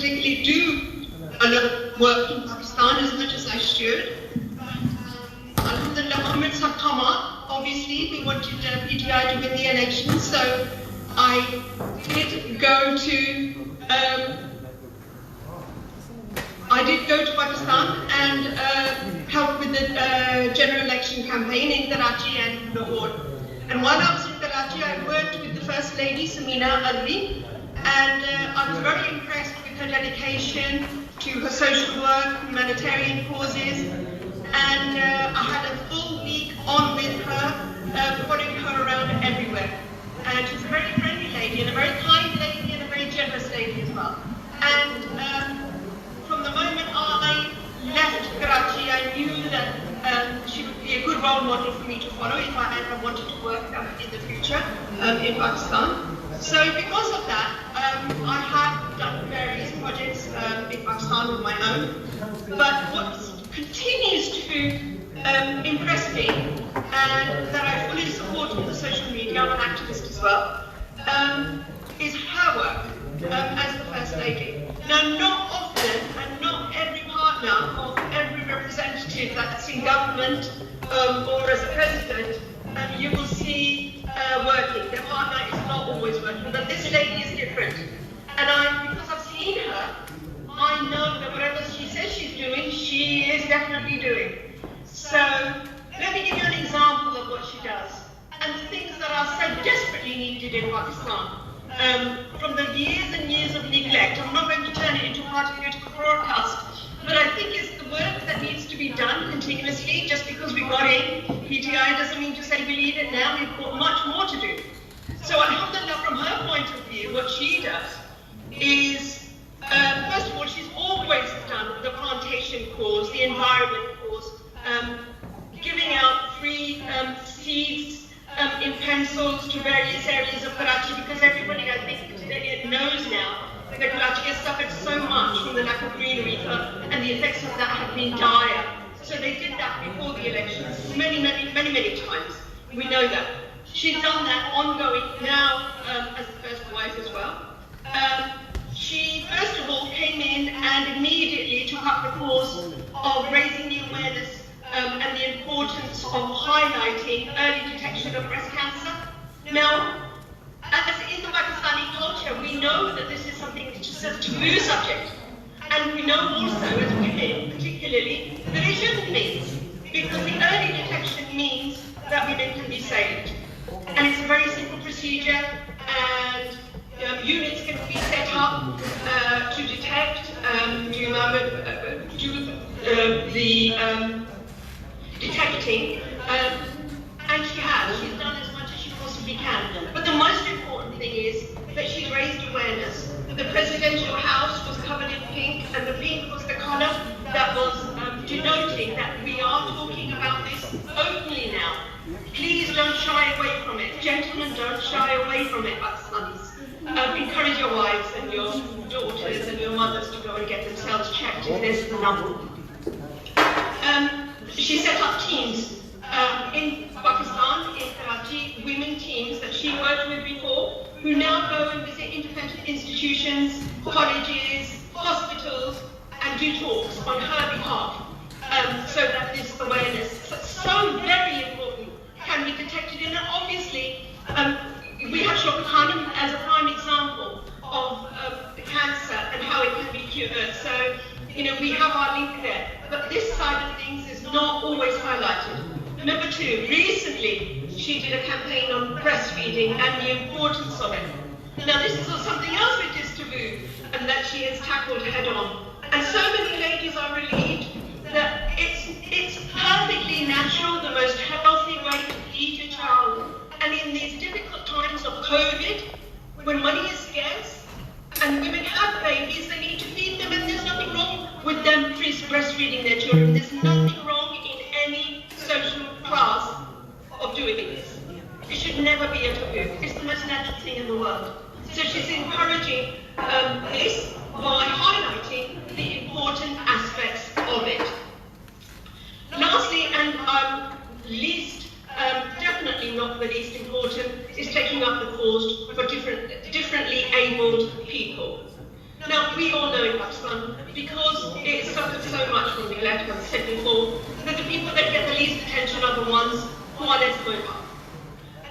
particularly do a lot of work in Pakistan as much as I should. But alhamdulillah, moments have come up. Obviously, we wanted PTI to win the election, so I did go to Pakistan and help with the general election campaign in Karachi and Lahore. And while I was in Karachi, I worked with the First Lady, Saffina Elahi, and I was very impressed with her dedication to her social work, humanitarian causes, and I had a full week on with her, following her around everywhere. And she's a very friendly lady, and a very kind lady, and a very generous lady as well. And from the moment I left Karachi, I knew that she would be a good role model for me to follow if I ever wanted to work in the future in Pakistan. So because of that, I have done various projects in Pakistan on my own. But what continues to impress me, and that I fully support on the social media, I'm an activist as well, is her work as the First Lady. Now, not often, and not every partner of every representative that's in government or as a president, you will see working. Their partner is not always working, but this lady is different. And because I've seen her, I know that whatever she says she's doing, she is definitely doing. So, let me give you an example of what she does, and the things that are so desperately needed in Pakistan. From the years and years of neglect, I'm not going to turn it into a party-political broadcast, but I think it's the work that needs to be done continuously. Just because we got in PTI doesn't mean to say we leave it now. We've got much more to do. So alhamdulillah, from her point of view, what she does is, first of all, she's always done the plantation cause, the environment cause, giving out free seeds in pencils to various areas of Karachi, because everybody, I think, knows now that Karachi has suffered so much from the lack of greenery, and the effects of that have been dire. So they did that before the elections many times. We know that. She's done that ongoing now as the first wife as well. She, first of all, came in and immediately took up the cause of raising the awareness and the importance of highlighting early detection of breast cancer. Now, as in the Pakistani culture, we know that this is something which is a taboo subject. And we know also, as women particularly, that it shouldn't be, because the early detection means that women can be saved. And it's a very simple procedure, and units can be set up to detect, the detecting, and she's done as much as she possibly can. But the most important thing is that she's raised awareness. The presidential house was covered in pink, and the pink was the colour that was denoting that we are talking about this openly now. Please don't shy away from it. Gentlemen, don't shy away from it, Pakistanis. Encourage your wives and your daughters and your mothers to go and get themselves checked if there's the number. She set up teams in Pakistan, in Karachi, women teams that she worked with before, who now go and visit independent institutions, colleges, hospitals, and do talks on her behalf, so that this awareness, so very important, can be detected. And obviously, we have Shokha Khanum as a prime example of cancer and how it can be cured. So, we have our link there. But this side of things is not always highlighted. Number two, recently she did a campaign on breastfeeding and the importance of it. Now this is something else which is taboo and that she has tackled head on. And so many ladies are relieved that it's perfectly natural, the most healthy way to feed your child. And in these difficult times of COVID, when money is scarce and women have babies, they need to feed them, and there's nothing wrong with them breastfeeding their children. There's nothing wrong in any social class of doing this. It should never be a taboo. It's the most natural thing in the world. So she's encouraging this by highlighting the important aspects of it. Lastly, and definitely not the least important, is taking up the cause for differently abled people. Now, we all know in Pakistan, because it suffered so much from neglect, as I said before, that the people that get the least attention are the ones who are less mobile.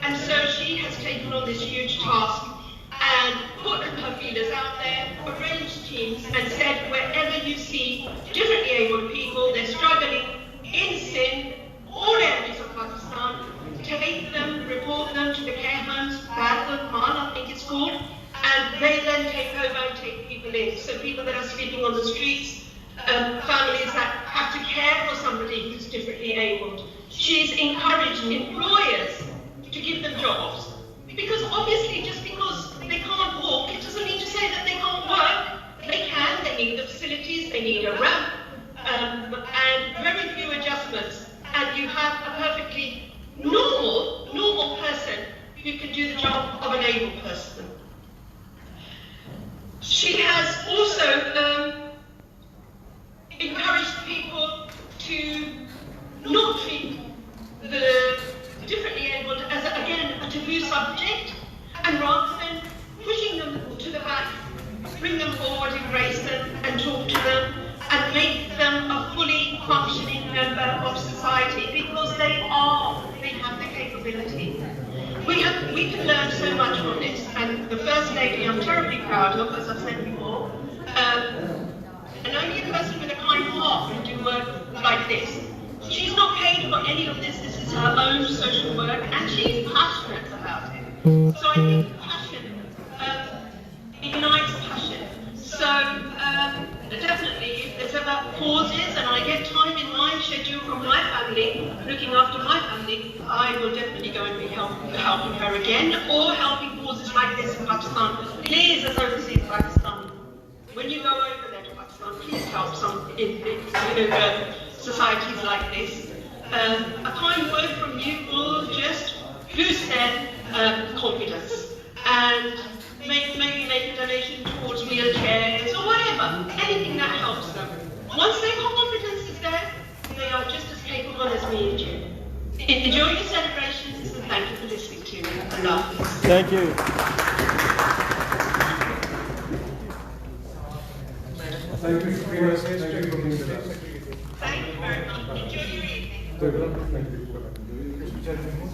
And so she has taken on this huge task and put her feelers out there, arranged teams, and said wherever you see differently abled people, they're struggling in Sindh, all areas of Pakistan, take them, report them to the care homes, Badland, I think it's called, and they then take over and take people in. So people that are sleeping on the streets, families that have to care for somebody who's differently abled. She's encouraged employers to give them jobs. Because obviously just because they can't walk, it doesn't mean to say that they can't work. They can, they need the facilities, they need a ramp, and very few adjustments. And you have a perfectly normal person who can do the job of an able person. She has also encouraged people to not treat the differently abled as, again, a taboo subject, and rather than pushing them to the back, bring them forward, embrace them, and talk to them, and make them a fully functioning member of society, because they have the capability. We can learn so much from this, and the First Lady I'm terribly proud of, as I've said before, and only a person with a kind heart can do work like this. She's not paid for any of this. This is her own social work, and she's passionate about it. So I think passion ignites passion. So definitely, if there's ever pauses, and I get time in my schedule from my family, looking after my family, I will definitely go and be helping her again, or helping pauses like this in Pakistan. Please, as overseas Pakistan, when you go over there to Pakistan, please help some societies like this. A kind word from you will just boost their confidence, and maybe make a donation towards wheelchairs or whatever, anything that helps them. Once their confidence is there, they are just as capable as me and you. Enjoy your celebrations, and thank you for listening to me. Allah Hafiz. Thank you. Thank you for being with us. Thank you very much. Enjoy your evening. Thank you.